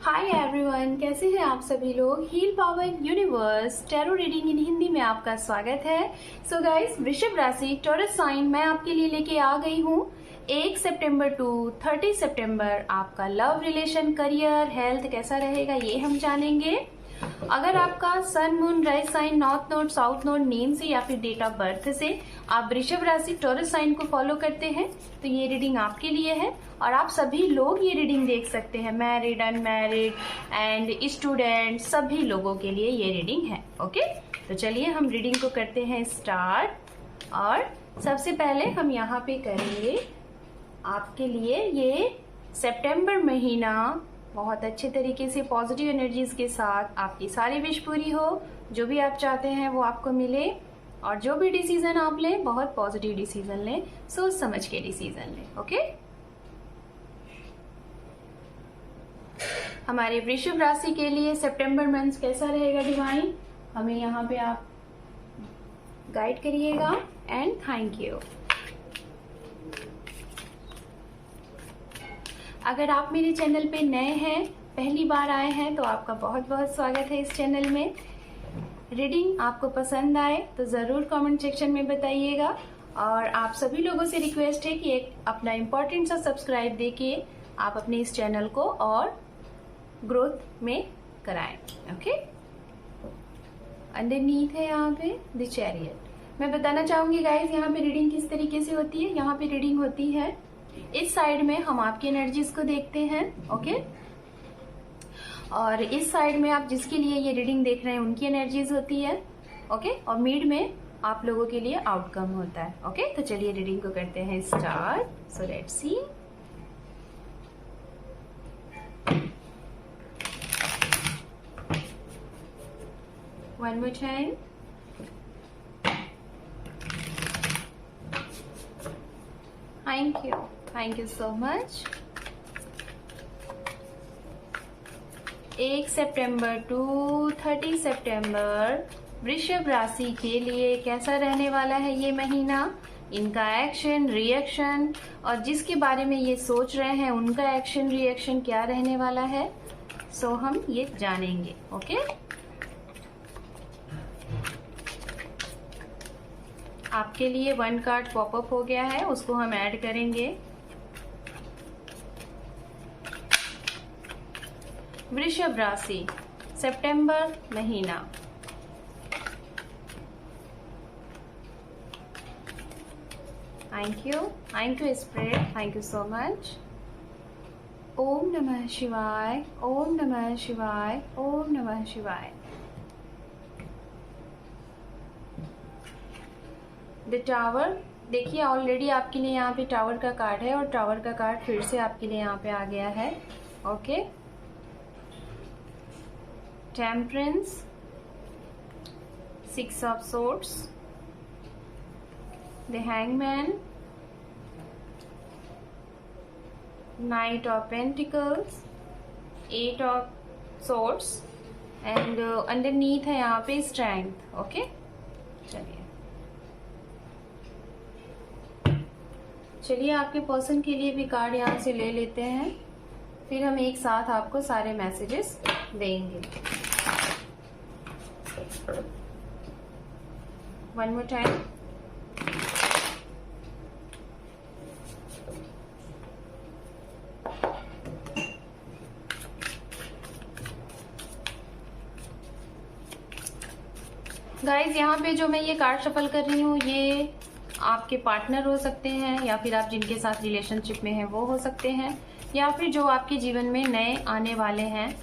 Hi everyone, कैसे हैं आप सभी लोग। Heal power universe tarot reading in Hindi में आपका स्वागत है। सो गाइस, वृषभ राशि टॉरस साइन मैं आपके लिए लेके आ गई हूँ 1 सितंबर टू 30 सितंबर। आपका लव, रिलेशन, करियर, हेल्थ कैसा रहेगा ये हम जानेंगे। अगर आपका sun, moon, rise sign, north node, south node name से या फिर डेट ऑफ बर्थ से आप वृषभ राशि टॉरस साइन को फॉलो करते हैं तो ये रीडिंग आपके लिए है। और आप सभी लोग ये रीडिंग देख सकते हैं, मैरिड, अनमैरिड एंड स्टूडेंट, सभी लोगों के लिए ये रीडिंग है। ओके, तो चलिए हम रीडिंग को करते हैं स्टार्ट। और सबसे पहले हम यहाँ पे करेंगे आपके लिए ये सितंबर महीना बहुत अच्छे तरीके से पॉजिटिव एनर्जीज के साथ आपकी सारी विश पूरी हो, जो भी आप चाहते हैं वो आपको मिले, और जो भी डिसीजन आप लें बहुत पॉजिटिव डिसीजन लें, सोच समझ के डिसीजन लें। ओके, हमारे वृषभ राशि के लिए सितंबर मंथ कैसा रहेगा डिवाइन, हमें यहाँ पे आप गाइड करिएगा एंड थैंक यू। अगर आप मेरे चैनल पे नए हैं, पहली बार आए हैं, तो आपका बहुत बहुत स्वागत है इस चैनल में। रीडिंग आपको पसंद आए तो ज़रूर कमेंट सेक्शन में बताइएगा। और आप सभी लोगों से रिक्वेस्ट है कि एक अपना इम्पोर्टेंट सा सब्सक्राइब देके आप अपने इस चैनल को और ग्रोथ में कराएं। ओके, अंडरनीथ है यहाँ पे द चैरियट। मैं बताना चाहूंगी गाइज, यहाँ पे रीडिंग किस तरीके से होती है। यहाँ पे रीडिंग होती है इस साइड में हम आपकी एनर्जीज को देखते हैं। ओके, और इस साइड में आप जिसके लिए ये रीडिंग देख रहे हैं उनकी एनर्जीज होती है। ओके, और मिड में आप लोगों के लिए आउटकम होता है। ओके, तो चलिए रीडिंग को करते हैं start. So let's see. One more time. Thank you so much. 1 सितंबर टू 30 सितंबर वृषभ राशि के लिए कैसा रहने वाला है ये महीना। इनका एक्शन, रिएक्शन और जिसके बारे में ये सोच रहे हैं उनका एक्शन, रिएक्शन क्या रहने वाला है, सो हम ये जानेंगे। ओके, आपके लिए 1 कार्ड पॉपअप हो गया है, उसको हम ऐड करेंगे। वृषभ राशि सितंबर महीना। Thank you spirit, thank you so much. ओम नमः शिवाय, ओम नमः शिवाय, ओम नमः शिवाय। द टावर, देखिए ऑलरेडी आपके लिए यहाँ पे टावर का कार्ड है और टावर का कार्ड फिर से आपके लिए यहाँ पे आ गया है। Okay, temperance, 6 of swords, the hangman, night of pentacles, 8 of swords and underneath है यहाँ पे स्ट्रेंथ। ओके, चलिए आपके पर्सन के लिए भी कार्ड यहाँ से ले लेते हैं, फिर हम एक साथ आपको सारे मैसेजेस देंगे। One more time. गाइज, यहाँ पे जो मैं ये कार्ड शफल कर रही हूँ ये आपके पार्टनर हो सकते हैं, या फिर आप जिनके साथ रिलेशनशिप में हैं वो हो सकते हैं, या फिर जो आपके जीवन में नए आने वाले हैं,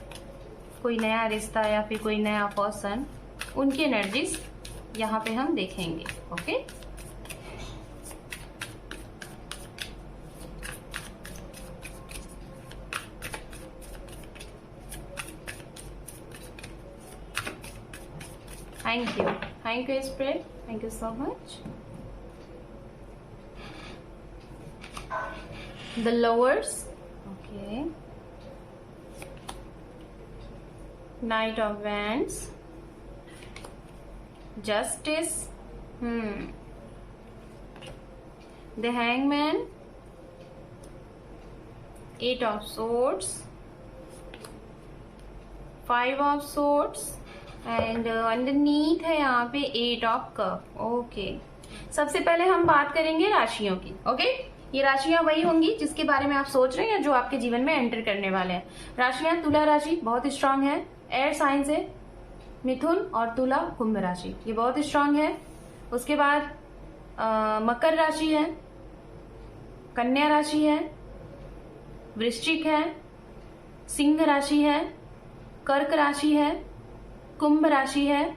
कोई नया रिश्ता या फिर कोई नया पर्सन, उनकी एनर्जीज यहाँ पे हम देखेंगे। Okay, thank you spirit, thank you so much. The lovers, okay, Knight of Wands, Justice, the Hangman, 8 of Swords, 5 of swords and underneath है यहाँ पे 8 ऑफ कप। ओके, सबसे पहले हम बात करेंगे राशियों की। ओके, ये राशियां वही होंगी जिसके बारे में आप सोच रहे हैं या जो आपके जीवन में एंटर करने वाले हैं। राशियां, तुला राशि बहुत स्ट्रांग है, एयर साइंस है, मिथुन और तुला, कुंभ राशि ये बहुत स्ट्रांग है। उसके बाद मकर राशि है, कन्या राशि है, वृश्चिक है, सिंह राशि है, कर्क राशि है, कुंभ राशि है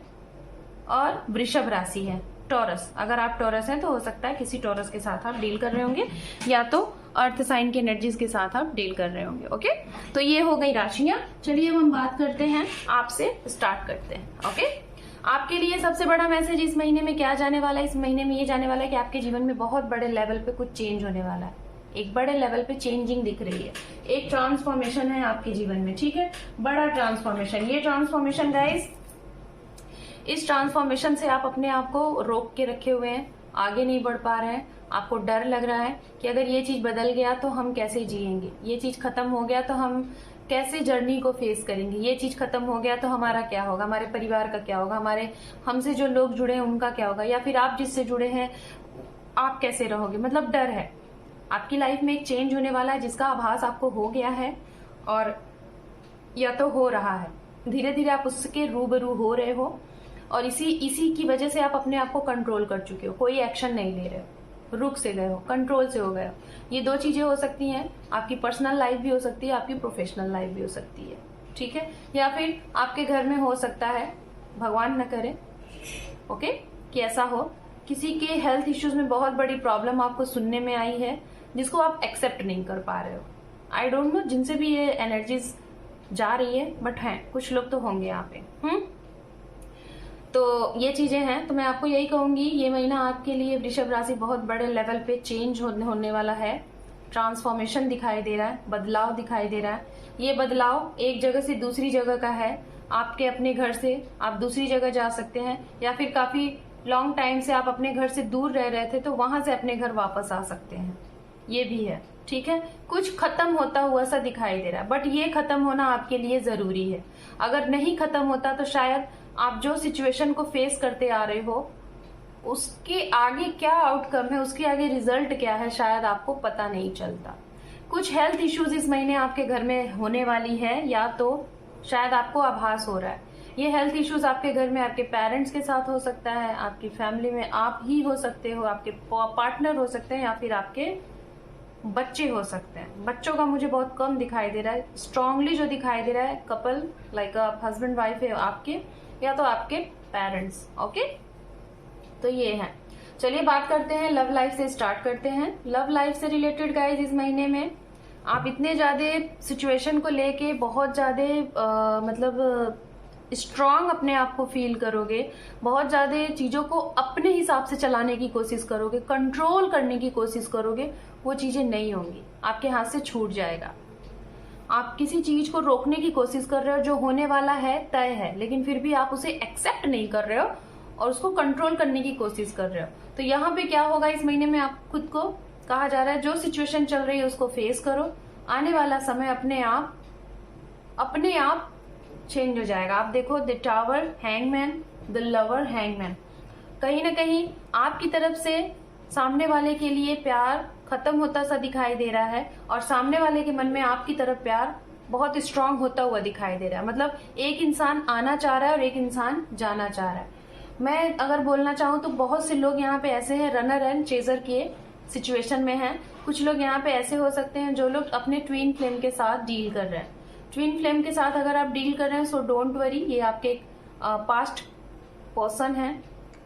और वृषभ राशि है। टॉरस, अगर आप टॉरस हैं तो हो सकता है किसी टॉरस के साथ आप डील कर रहे होंगे या तो अर्थ साइन की एनर्जीज के साथ आप डील कर रहे होंगे। ओके, तो ये हो गई राशियां। चलिए अब हम बात करते हैं, आपसे स्टार्ट करते हैं। ओके, आपके लिए सबसे बड़ा मैसेज इस महीने में क्या जाने वाला है? इस महीने में ये जाने वाला है कि आपके जीवन में बहुत बड़े लेवल पे कुछ चेंज होने वाला है। एक बड़े लेवल पे चेंजिंग दिख रही है, एक ट्रांसफॉर्मेशन है आपके जीवन में। ठीक है, बड़ा ट्रांसफॉर्मेशन। ये ट्रांसफॉर्मेशन गाइस, इस ट्रांसफॉर्मेशन से आप अपने आप को रोक के रखे हुए हैं, आगे नहीं बढ़ पा रहे हैं। आपको डर लग रहा है कि अगर ये चीज बदल गया तो हम कैसे जिएंगे, ये चीज खत्म हो गया तो हम कैसे जर्नी को फेस करेंगे, ये चीज खत्म हो गया तो हमारा क्या होगा, हमारे परिवार का क्या होगा, हमारे हमसे जो लोग जुड़े हैं उनका क्या होगा, या फिर आप जिससे जुड़े हैं आप कैसे रहोगे। मतलब डर है। आपकी लाइफ में एक चेंज होने वाला है जिसका आभास आपको हो गया है और या तो हो रहा है। धीरे धीरे आप उसके रूबरू हो रहे हो और इसी की वजह से आप अपने आप को कंट्रोल कर चुके हो। कोई एक्शन नहीं ले रहे हो, रुक से गए हो, कंट्रोल से हो गए हो। ये दो चीजें हो सकती हैं, आपकी पर्सनल लाइफ भी हो सकती है, आपकी प्रोफेशनल लाइफ भी हो सकती है। ठीक है, या फिर आपके घर में हो सकता है, भगवान न करे ओके कि ऐसा हो, किसी के हेल्थ इश्यूज में बहुत बड़ी प्रॉब्लम आपको सुनने में आई है जिसको आप एक्सेप्ट नहीं कर पा रहे हो। आई डोंट नो जिनसे भी ये एनर्जीज जा रही है, बट हैं कुछ लोग तो होंगे यहाँ पे। तो ये चीजें हैं। तो मैं आपको यही कहूंगी, ये महीना आपके लिए वृषभ राशि बहुत बड़े लेवल पे चेंज होने वाला है। ट्रांसफॉर्मेशन दिखाई दे रहा है, बदलाव दिखाई दे रहा है। ये बदलाव एक जगह से दूसरी जगह का है। आपके अपने घर से आप दूसरी जगह जा सकते हैं, या फिर काफी लॉन्ग टाइम से आप अपने घर से दूर रह रहे थे तो वहां से अपने घर वापस आ सकते हैं। ये भी है। ठीक है, कुछ खत्म होता हुआ सा दिखाई दे रहा है, बट ये खत्म होना आपके लिए जरूरी है। अगर नहीं खत्म होता तो शायद आप जो सिचुएशन को फेस करते आ रहे हो उसके आगे क्या आउटकम है, उसके आगे रिजल्ट क्या है, शायद आपको पता नहीं चलता। कुछ हेल्थ इश्यूज इस महीने आपके घर में होने वाली है, या तो शायद आपको आभास हो रहा है। ये हेल्थ इश्यूज आपके घर में आपके पेरेंट्स के साथ हो सकता है, आपकी फैमिली में आप ही हो सकते हो, आपके पार्टनर हो सकते हैं, या फिर आपके बच्चे हो सकते हैं। बच्चों का मुझे बहुत कम दिखाई दे रहा है। स्ट्रांगली जो दिखाई दे रहा है, कपल लाइक हस्बैंड वाइफ है आपके, या तो आपके पेरेंट्स। ओके, तो ये है। चलिए बात करते हैं, लव लाइफ से स्टार्ट करते हैं। लव लाइफ से रिलेटेड गाइज, इस महीने में आप इतने ज्यादा सिचुएशन को लेके बहुत ज्यादा मतलब स्ट्रांग अपने आप को फील करोगे, बहुत ज्यादा चीजों को अपने हिसाब से चलाने की कोशिश करोगे, कंट्रोल करने की कोशिश करोगे। वो चीजें नहीं होंगी, आपके हाथ से छूट जाएगा। आप किसी चीज को रोकने की कोशिश कर रहे हो जो होने वाला है, तय है, लेकिन फिर भी आप उसे एक्सेप्ट नहीं कर रहे हो और उसको कंट्रोल करने की कोशिश कर रहे हो। तो यहाँ पे क्या होगा, इस महीने में आप खुद को कहा जा रहा है जो सिचुएशन चल रही है उसको फेस करो। आने वाला समय अपने आप चेंज हो जाएगा। आप देखो, the tower, hangman, the lover, hangman. कहीं ना कहीं आपकी तरफ से सामने वाले के लिए प्यार खत्म होता सा दिखाई दे रहा है और सामने वाले के मन में आपकी तरफ प्यार बहुत स्ट्रांग होता हुआ दिखाई दे रहा है। मतलब एक इंसान आना चाह रहा है और एक इंसान जाना चाह रहा है। मैं अगर बोलना चाहूँ तो बहुत से लोग यहाँ पे ऐसे हैं, रनर एंड चेजर के सिचुएशन में हैं। कुछ लोग यहाँ पे ऐसे हो सकते हैं जो लोग अपने ट्विन फ्लेम के साथ डील कर रहे हैं। ट्विन फ्लेम के साथ अगर आप डील कर रहे हैं सो डोंट वरी, ये आपके पास्ट पर्सन है।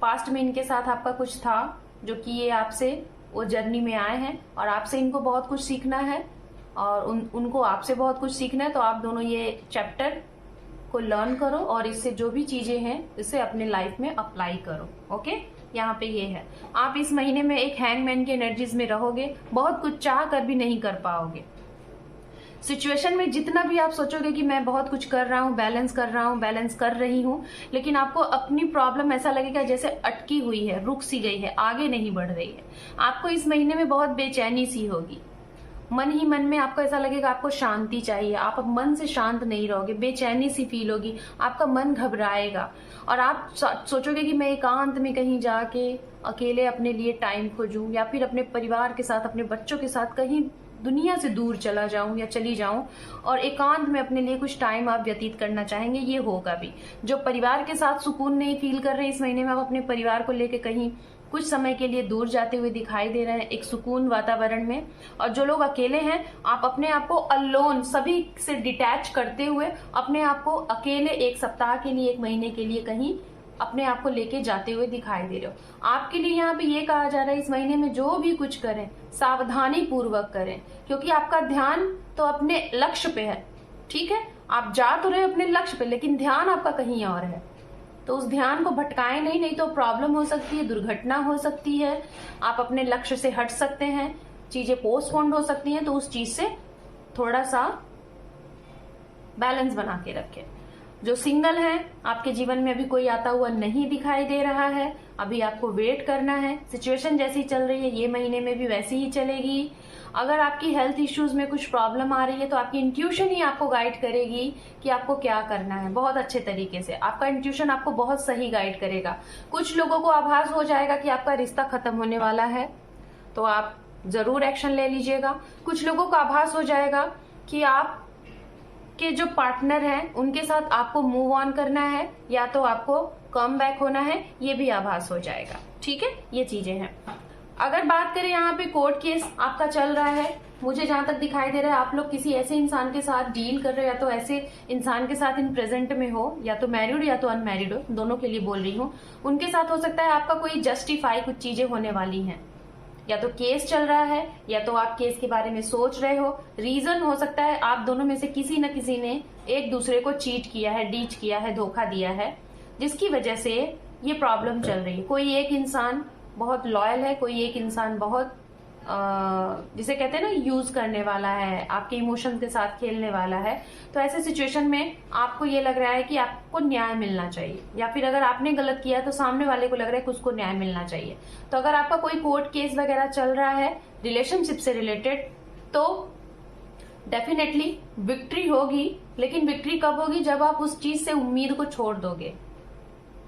पास्ट में इनके साथ आपका कुछ था जो कि ये आपसे वो जर्नी में आए हैं और आपसे इनको बहुत कुछ सीखना है और उनको आपसे बहुत कुछ सीखना है। तो आप दोनों ये चैप्टर को लर्न करो और इससे जो भी चीजें हैं इसे अपने लाइफ में अप्लाई करो। ओके, यहाँ पे ये है। आप इस महीने में एक हैंगमैन की एनर्जीज में रहोगे, बहुत कुछ चाह कर भी नहीं कर पाओगे। सिचुएशन में जितना भी आप सोचोगे कि मैं बहुत कुछ कर रहा हूँ, बैलेंस कर रहा हूँ, बैलेंस कर रही हूँ, लेकिन आपको अपनी प्रॉब्लम ऐसा लगेगा जैसे अटकी हुई है, रुक सी गई है, आगे नहीं बढ़ रही है। आपको इस महीने में बहुत बेचैनी सी होगी, मन ही मन में आपको ऐसा लगेगा आपको शांति चाहिए, आप अब मन से शांत नहीं रहोगे, बेचैनी सी फील होगी, आपका मन घबराएगा और आप सोचोगे कि मैं एकांत में कहीं जाके अकेले अपने लिए टाइम खोजूं या फिर अपने परिवार के साथ, अपने बच्चों के साथ कहीं दुनिया से दूर चला जाऊं या चली जाऊं और एकांत में अपने लिए कुछ टाइम आप व्यतीत करना चाहेंगे। ये होगा भी। जो परिवार के साथ सुकून नहीं फील कर रहे इस महीने में, आप अपने परिवार को लेके कहीं कुछ समय के लिए दूर जाते हुए दिखाई दे रहे हैं एक सुकून वातावरण में। और जो लोग अकेले हैं, आप अपने आप को अलोन, सभी से डिटैच करते हुए अपने आप को अकेले एक सप्ताह के लिए, एक महीने के लिए कहीं अपने आप को लेके जाते हुए दिखाई दे रहे हो। आपके लिए यहाँ पे ये कहा जा रहा है इस महीने में जो भी कुछ करें सावधानी पूर्वक करें, क्योंकि आपका ध्यान तो अपने लक्ष्य पे है। ठीक है, आप जा तो रहे अपने लक्ष्य पे, लेकिन ध्यान आपका कहीं और है। तो उस ध्यान को भटकाएं नहीं तो प्रॉब्लम हो सकती है, दुर्घटना हो सकती है, आप अपने लक्ष्य से हट सकते हैं, चीजें पोस्टपोन्ड हो सकती हैं। तो उस चीज से थोड़ा सा बैलेंस बना के रखें। जो सिंगल हैं, आपके जीवन में अभी कोई आता हुआ नहीं दिखाई दे रहा है, अभी आपको वेट करना है। सिचुएशन जैसी चल रही है ये महीने में भी वैसी ही चलेगी। अगर आपकी हेल्थ इश्यूज में कुछ प्रॉब्लम आ रही है तो आपकी इंट्यूशन ही आपको गाइड करेगी कि आपको क्या करना है। बहुत अच्छे तरीके से आपका इंट्यूशन आपको बहुत सही गाइड करेगा। कुछ लोगों को आभास हो जाएगा कि आपका रिश्ता खत्म होने वाला है, तो आप जरूर एक्शन ले लीजिएगा। कुछ लोगों को आभास हो जाएगा कि आप के जो पार्टनर हैं उनके साथ आपको मूव ऑन करना है या तो आपको कम बैक होना है, ये भी आभास हो जाएगा। ठीक है, ये चीजें हैं। अगर बात करें यहाँ पे कोर्ट केस आपका चल रहा है, मुझे जहां तक दिखाई दे रहा है आप लोग किसी ऐसे इंसान के साथ डील कर रहे हो, या तो ऐसे इंसान के साथ इन प्रेजेंट में हो, या तो मैरिड या तो अनमैरिड हो, दोनों के लिए बोल रही हूँ। उनके साथ हो सकता है आपका कोई जस्टिफाई कुछ चीजें होने वाली हैं, या तो केस चल रहा है या तो आप केस के बारे में सोच रहे हो। रीजन हो सकता है आप दोनों में से किसी न किसी ने एक दूसरे को चीट किया है, डीच किया है, धोखा दिया है, जिसकी वजह से ये प्रॉब्लम चल रही है। कोई एक इंसान बहुत लॉयल है, कोई एक इंसान बहुत जिसे कहते हैं ना यूज करने वाला है, आपके इमोशंस के साथ खेलने वाला है। तो ऐसे सिचुएशन में आपको ये लग रहा है कि आपको न्याय मिलना चाहिए, या फिर अगर आपने गलत किया तो सामने वाले को लग रहा है कि उसको न्याय मिलना चाहिए। तो अगर आपका कोई कोर्ट केस वगैरह चल रहा है रिलेशनशिप से रिलेटेड, तो डेफिनेटली विक्ट्री होगी। लेकिन विक्ट्री कब होगी? जब आप उस चीज से उम्मीद को छोड़ दोगे,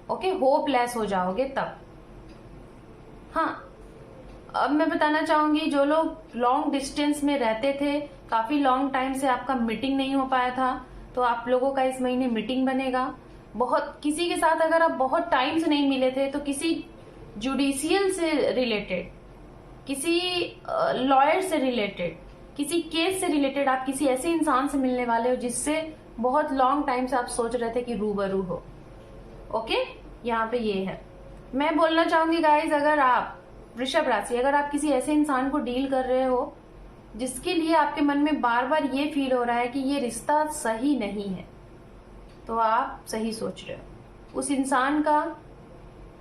ओके, होपलेस हो जाओगे तब। हाँ, अब मैं बताना चाहूंगी जो लोग लॉन्ग डिस्टेंस में रहते थे, काफी लॉन्ग टाइम से आपका मीटिंग नहीं हो पाया था, तो आप लोगों का इस महीने मीटिंग बनेगा। बहुत किसी के साथ अगर आप बहुत टाइम से नहीं मिले थे तो किसी जुडिशियल से रिलेटेड, किसी लॉयर से रिलेटेड, किसी केस से रिलेटेड आप किसी ऐसे इंसान से मिलने वाले हो जिससे बहुत लॉन्ग टाइम से आप सोच रहे थे कि रूबरू हो। ओके, यहाँ पे ये है। मैं बोलना चाहूंगी गाइज, अगर आप वृषभ राशि, अगर आप किसी ऐसे इंसान को डील कर रहे हो जिसके लिए आपके मन में बार बार ये फील हो रहा है कि ये रिश्ता सही नहीं है, तो आप सही सोच रहे हो। उस इंसान का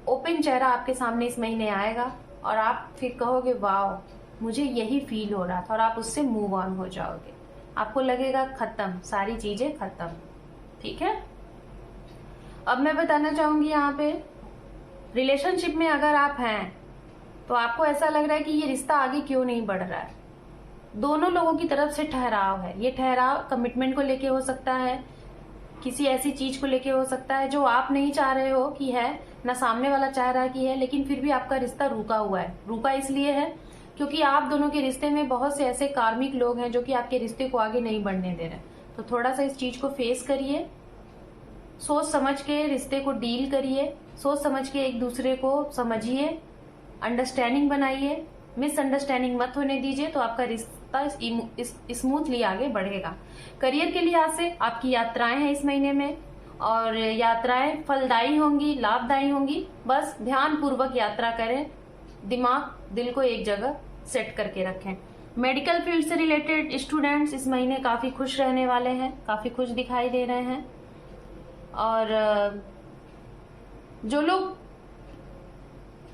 ओपन चेहरा आपके सामने इस महीने आएगा और आप फिर कहोगे वाह, मुझे यही फील हो रहा था, और आप उससे मूव ऑन हो जाओगे। आपको लगेगा खत्म, सारी चीजें खत्म। ठीक है, अब मैं बताना चाहूंगी यहाँ पे रिलेशनशिप में अगर आप हैं तो आपको ऐसा लग रहा है कि ये रिश्ता आगे क्यों नहीं बढ़ रहा है। दोनों लोगों की तरफ से ठहराव है। ये ठहराव कमिटमेंट को लेके हो सकता है, किसी ऐसी चीज को लेके हो सकता है जो आप नहीं चाह रहे हो कि है, ना सामने वाला चाह रहा है कि है, लेकिन फिर भी आपका रिश्ता रुका हुआ है। रुका इसलिए है क्योंकि आप दोनों के रिश्ते में बहुत से ऐसे कार्मिक लोग हैं जो कि आपके रिश्ते को आगे नहीं बढ़ने दे रहे। तो थोड़ा सा इस चीज को फेस करिए, सोच समझ के रिश्ते को डील करिए, सोच समझ के एक दूसरे को समझिए, अंडरस्टैंडिंग बनाइए, मिसअंडरस्टैंडिंग मत होने दीजिए, तो आपका रिश्ता स्मूथली आगे बढ़ेगा। करियर के लिहाज से आपकी यात्राएं हैं इस महीने में, और यात्राएं फलदायी होंगी, लाभदायी होंगी। बस ध्यान पूर्वक यात्रा करें, दिमाग दिल को एक जगह सेट करके रखें। मेडिकल फील्ड से रिलेटेड स्टूडेंट्स इस महीने काफी खुश रहने वाले हैं, काफी खुश दिखाई दे रहे हैं। और जो लोग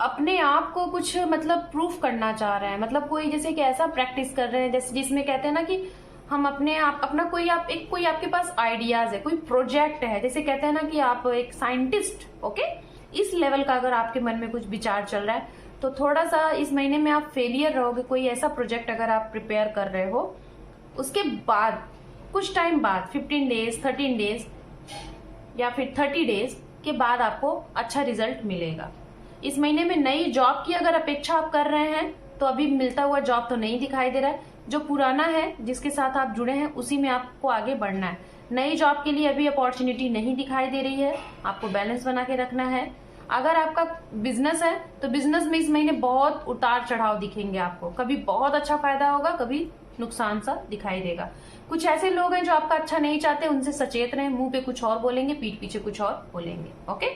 अपने आप को कुछ मतलब प्रूफ करना चाह रहे हैं, मतलब कोई जैसे कि ऐसा प्रैक्टिस कर रहे हैं जैसे जिसमें कहते हैं ना कि हम अपने आप अपना कोई आपके पास आइडियाज है, कोई प्रोजेक्ट है, जैसे कहते हैं ना कि आप एक साइंटिस्ट, ओके, इस लेवल का अगर आपके मन में कुछ विचार चल रहा है तो थोड़ा सा इस महीने में आप फेलियर रहोगे। कोई ऐसा प्रोजेक्ट अगर आप प्रिपेयर कर रहे हो, उसके बाद कुछ टाइम बाद 15 डेज 13 डेज या फिर 30 डेज के बाद आपको अच्छा रिजल्ट मिलेगा। इस महीने में नई जॉब की अगर अपेक्षा आप कर रहे हैं तो अभी मिलता हुआ जॉब तो नहीं दिखाई दे रहा है। जो पुराना है जिसके साथ आप जुड़े हैं उसी में आपको आगे बढ़ना है। नई जॉब के लिए अभी अपॉर्चुनिटी नहीं दिखाई दे रही है, आपको बैलेंस बना के रखना है। अगर आपका बिजनेस है तो बिजनेस में इस महीने बहुत उतार चढ़ाव दिखेंगे आपको, कभी बहुत अच्छा फायदा होगा, कभी नुकसान सा दिखाई देगा। कुछ ऐसे लोग हैं जो आपका अच्छा नहीं चाहते, उनसे सचेत रहें। मुंह पे कुछ और बोलेंगे, पीठ पीछे कुछ और बोलेंगे। ओके,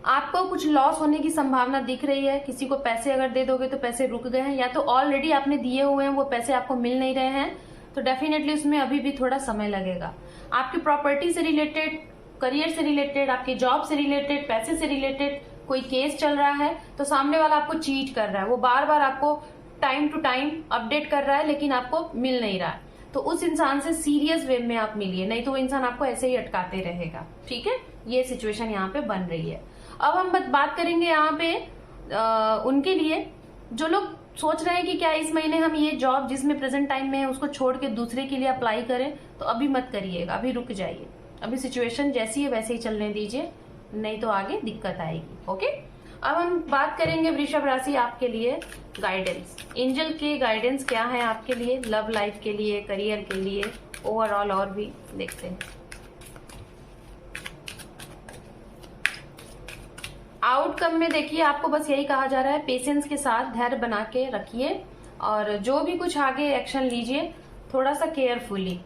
आपको कुछ लॉस होने की संभावना दिख रही है। किसी को पैसे अगर दे दोगे तो पैसे रुक गए हैं, या तो ऑलरेडी आपने दिए हुए हैं वो पैसे आपको मिल नहीं रहे हैं, तो डेफिनेटली उसमें अभी भी थोड़ा समय लगेगा। आपकी प्रॉपर्टी से रिलेटेड, करियर से रिलेटेड, आपकी जॉब से रिलेटेड, पैसे से रिलेटेड कोई केस चल रहा है तो सामने वाला आपको चीट कर रहा है। वो बार बार आपको टाइम टू टाइम अपडेट कर रहा है लेकिन आपको मिल नहीं रहा है, तो उस इंसान से सीरियस वे में आप मिलिए, नहीं तो वो इंसान आपको ऐसे ही अटकाते रहेगा। ठीक है, ये सिचुएशन यहाँ पे बन रही है। अब हम बात करेंगे यहाँ पे उनके लिए जो लोग सोच रहे हैं कि क्या इस महीने हम ये जॉब जिसमें प्रेजेंट टाइम में है उसको छोड़ के दूसरे के लिए अप्लाई करें, तो अभी मत करिएगा, अभी रुक जाइए। अभी सिचुएशन जैसी है वैसे ही चलने दीजिए, नहीं तो आगे दिक्कत आएगी। ओके, अब हम बात करेंगे वृषभ राशि आपके लिए गाइडेंस, एंजल के गाइडेंस क्या है आपके लिए, लव लाइफ के लिए, करियर के लिए, ओवरऑल और भी देखते हैं। आउटकम में देखिए आपको बस यही कहा जा रहा है, पेशेंस के साथ धैर्य बना के रखिए और जो भी कुछ आगे एक्शन लीजिए थोड़ा सा केयरफुली।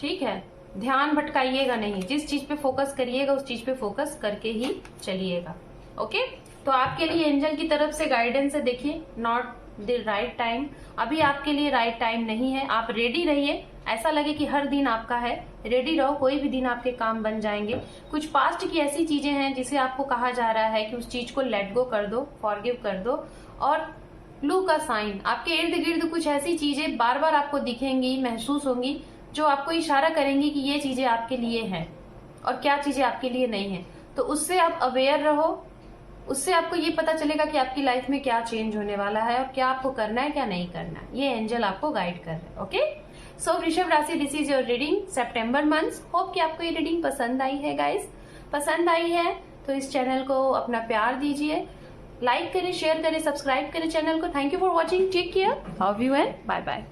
ठीक है, ध्यान भटकाइएगा नहीं, जिस चीज पे फोकस करिएगा उस चीज पे फोकस करके ही चलिएगा। ओके, तो आपके लिए एंजल की तरफ से गाइडेंस है, देखिए नॉट द राइट टाइम, अभी आपके लिए राइट टाइम नहीं है। आप रेडी रहिए, ऐसा लगे कि हर दिन आपका है, रेडी रहो, कोई भी दिन आपके काम बन जाएंगे। कुछ पास्ट की ऐसी चीजें हैं जिसे आपको कहा जा रहा है कि उस चीज को लेट गो कर दो, फॉरगिव कर दो। और ब्लू का साइन, आपके इर्द गिर्द कुछ ऐसी चीजें बार बार आपको दिखेंगी, महसूस होंगी, जो आपको इशारा करेंगी कि ये चीजें आपके लिए हैं और क्या चीजें आपके लिए नहीं है। तो उससे आप अवेयर रहो, उससे आपको ये पता चलेगा कि आपकी लाइफ में क्या चेंज होने वाला है और क्या आपको करना है क्या नहीं करना है। ये एंजल आपको गाइड कर रहे हैं। ओके, सो वृषभ राशि, this is your reading September month. Hope कि आपको ये रीडिंग पसंद आई है गाइस। पसंद आई है तो इस चैनल को अपना प्यार दीजिए, लाइक करें, शेयर करें, सब्सक्राइब करें चैनल को। Thank you for watching, take care, love you and bye bye.